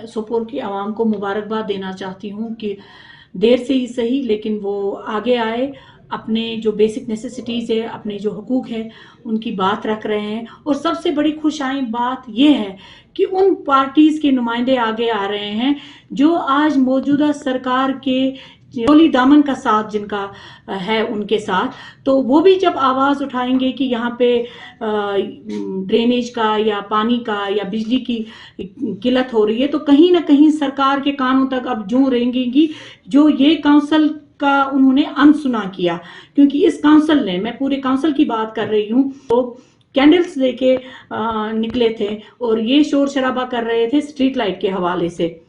सोपोर की आवाम को मुबारकबाद देना चाहती हूँ कि देर से ही सही लेकिन वो आगे आए, अपने जो बेसिक नेसेसिटीज़ है, अपने जो हुकूक है उनकी बात रख रहे हैं। और सबसे बड़ी खुशाइन बात ये है कि उन पार्टीज़ के नुमाइंदे आगे आ रहे हैं जो आज मौजूदा सरकार के गोली दामन का साथ जिनका है उनके साथ, तो वो भी जब आवाज़ उठाएंगे कि यहाँ पे ड्रेनेज का या पानी का या बिजली की किल्लत हो रही है, तो कहीं ना कहीं सरकार के कानों तक अब जूं रेंगेगी जो ये काउंसिल का उन्होंने अनसुना किया। क्योंकि इस काउंसिल ने, मैं पूरे काउंसिल की बात कर रही हूँ, तो कैंडल्स लेके निकले थे और ये शोर शराबा कर रहे थे स्ट्रीट लाइट के हवाले से।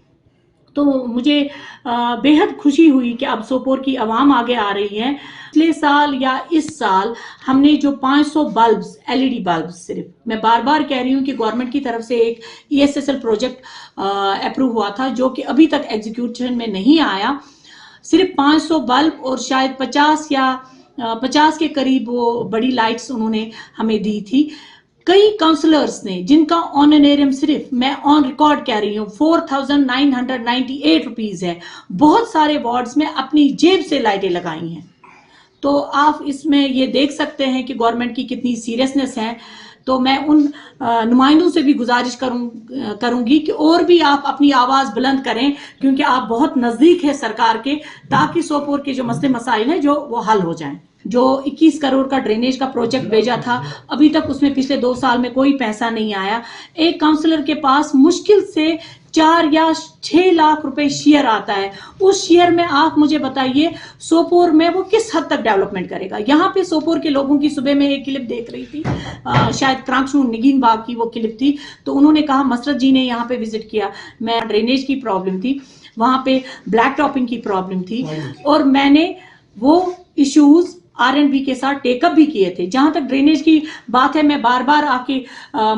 तो मुझे बेहद खुशी हुई कि अब सोपोर की आवाम आगे आ रही है। पिछले साल या इस साल हमने जो 500 बल्ब्स, एलईडी बल्ब्स, सिर्फ मैं बार बार कह रही हूँ कि गवर्नमेंट की तरफ से एक ESSL प्रोजेक्ट अप्रूव हुआ था जो कि अभी तक एग्जीक्यूशन में नहीं आया। सिर्फ 500 बल्ब और शायद 50 के करीब वो बड़ी लाइट्स उन्होंने हमें दी थी। कई काउंसलर्स ने, जिनका ऑनरेरियम सिर्फ, मैं ऑन रिकॉर्ड कह रही हूँ, 4,998 रुपीज है, बहुत सारे वार्ड्स में अपनी जेब से लाइटें लगाई हैं। तो आप इसमें ये देख सकते हैं कि गवर्नमेंट की कितनी सीरियसनेस है। तो मैं उन नुमाइंदों से भी गुजारिश करूंगी कि और भी आप अपनी आवाज़ बुलंद करें, क्योंकि आप बहुत नज़दीक है सरकार के, ताकि सोपोर के जो मसले मसाइल हैं जो वो हल हो जाएं। जो 21 करोड़ का ड्रेनेज का प्रोजेक्ट भेजा था, अभी तक उसमें पिछले 2 साल में कोई पैसा नहीं आया। एक काउंसलर के पास मुश्किल से 4 या 6 लाख रुपए शेयर आता है। उस शेयर में आप मुझे बताइए सोपोर में वो किस हद तक डेवलपमेंट करेगा। यहाँ पे सोपोर के लोगों की, सुबह में एक क्लिप देख रही थी, शायद क्रांकशू निगीन बाग की वो क्लिप थी, तो उन्होंने कहा मसरत जी ने यहाँ पे विजिट किया, मैं ड्रेनेज की प्रॉब्लम थी, वहाँ पे ब्लैक टॉपिंग की प्रॉब्लम थी, और मैंने वो इश्यूज R&B के साथ टेकअप भी किए थे। जहां तक ड्रेनेज की बात है, मैं बार बार आपके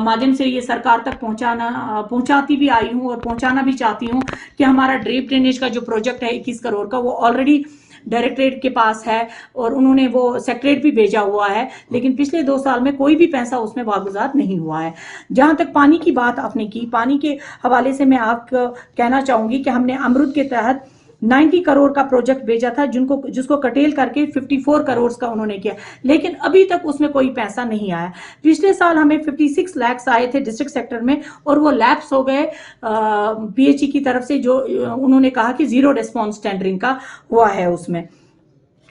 माध्यम से ये सरकार तक पहुंचाती भी आई हूं और पहुंचाना भी चाहती हूं कि हमारा ड्रेप ड्रेनेज का जो प्रोजेक्ट है 21 करोड़ का, वो ऑलरेडी डायरेक्टरेट के पास है और उन्होंने वो सेक्रेटरी भी भेजा हुआ है, लेकिन पिछले 2 साल में कोई भी पैसा उसमें वागुजार नहीं हुआ है। जहां तक पानी की बात आपने की, पानी के हवाले से मैं आपको कहना चाहूंगी कि हमने अमरुद के तहत 90 करोड़ का प्रोजेक्ट भेजा था, जिसको कटेल करके 54 करोड़ का उन्होंने किया, लेकिन अभी तक उसमें कोई पैसा नहीं आया। पिछले साल हमें 56 लाख आए थे डिस्ट्रिक्ट सेक्टर में, और वो लैप्स हो गए PHE की तरफ से, जो उन्होंने कहा कि 0 रिस्पॉन्स टेंडरिंग का हुआ है उसमें।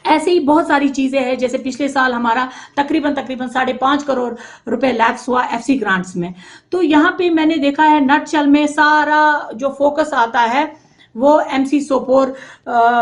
ऐसे ही बहुत सारी चीजें हैं, जैसे पिछले साल हमारा तकरीबन 5.5 करोड़ रुपए लैप्स हुआ FC ग्रांट्स में। तो यहाँ पे मैंने देखा है नटशल में सारा जो फोकस आता है वो MC सोपोर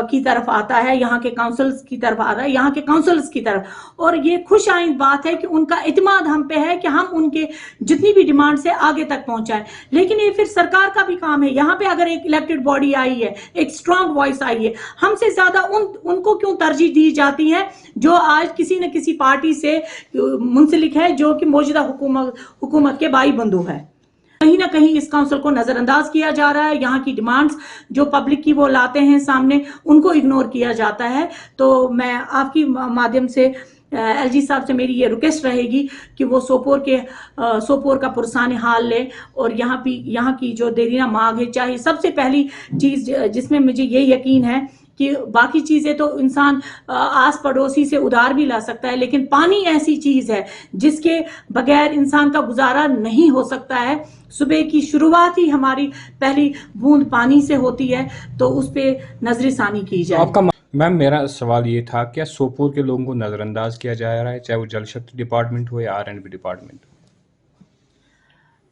की तरफ आता है, यहाँ के काउंसिल्स की तरफ आ रहा है, यहाँ के काउंसिल्स की तरफ। और ये खुश आइंद बात है कि उनका इत्मीनान हम पे है कि हम उनके जितनी भी डिमांड से आगे तक पहुंचाएं। लेकिन ये फिर सरकार का भी काम है। यहाँ पे अगर एक इलेक्टेड बॉडी आई है, एक स्ट्रांग वॉइस आई है, हमसे ज्यादा उनको क्यों तरजीह दी जाती है जो आज किसी न किसी पार्टी से मुंसलिक है, जो कि मौजूदा हुकूमत के भाई बंधु है। कहीं ना कहीं इस काउंसिल को नजरअंदाज किया जा रहा है। यहाँ की डिमांड्स जो पब्लिक की वो लाते हैं सामने, उनको इग्नोर किया जाता है। तो मैं आपकी माध्यम से LG साहब से मेरी ये रिक्वेस्ट रहेगी कि वो सोपोर का पुरसान हाल ले, और यहाँ की जो देरीना मांग है, चाहे सबसे पहली चीज जिसमें मुझे ये यकीन है कि बाकी चीजें तो इंसान आस पड़ोसी से उधार भी ला सकता है, लेकिन पानी ऐसी चीज है जिसके बगैर इंसान का गुजारा नहीं हो सकता है। सुबह की शुरुआत ही हमारी पहली बूंद पानी से होती है, तो उस पे नजरसानी की जाए। मैम, मेरा सवाल ये था, क्या सोपोर के लोगों को नजरअंदाज किया जा रहा है, चाहे वो जल शक्ति डिपार्टमेंट हो या R&B डिपार्टमेंट?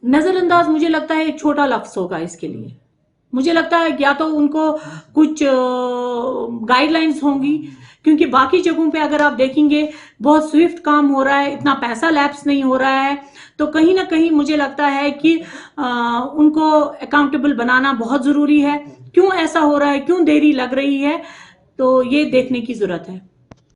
नजरअंदाज मुझे लगता है एक छोटा लफ्ज होगा इसके लिए। मुझे लगता है या तो उनको कुछ गाइडलाइंस होंगी, क्योंकि बाकी जगहों पे अगर आप देखेंगे बहुत स्विफ्ट काम हो रहा है, इतना पैसा लैप्स नहीं हो रहा है। तो कहीं ना कहीं मुझे लगता है कि उनको अकाउंटेबल बनाना बहुत जरूरी है। क्यों ऐसा हो रहा है, क्यों देरी लग रही है, तो ये देखने की जरूरत है।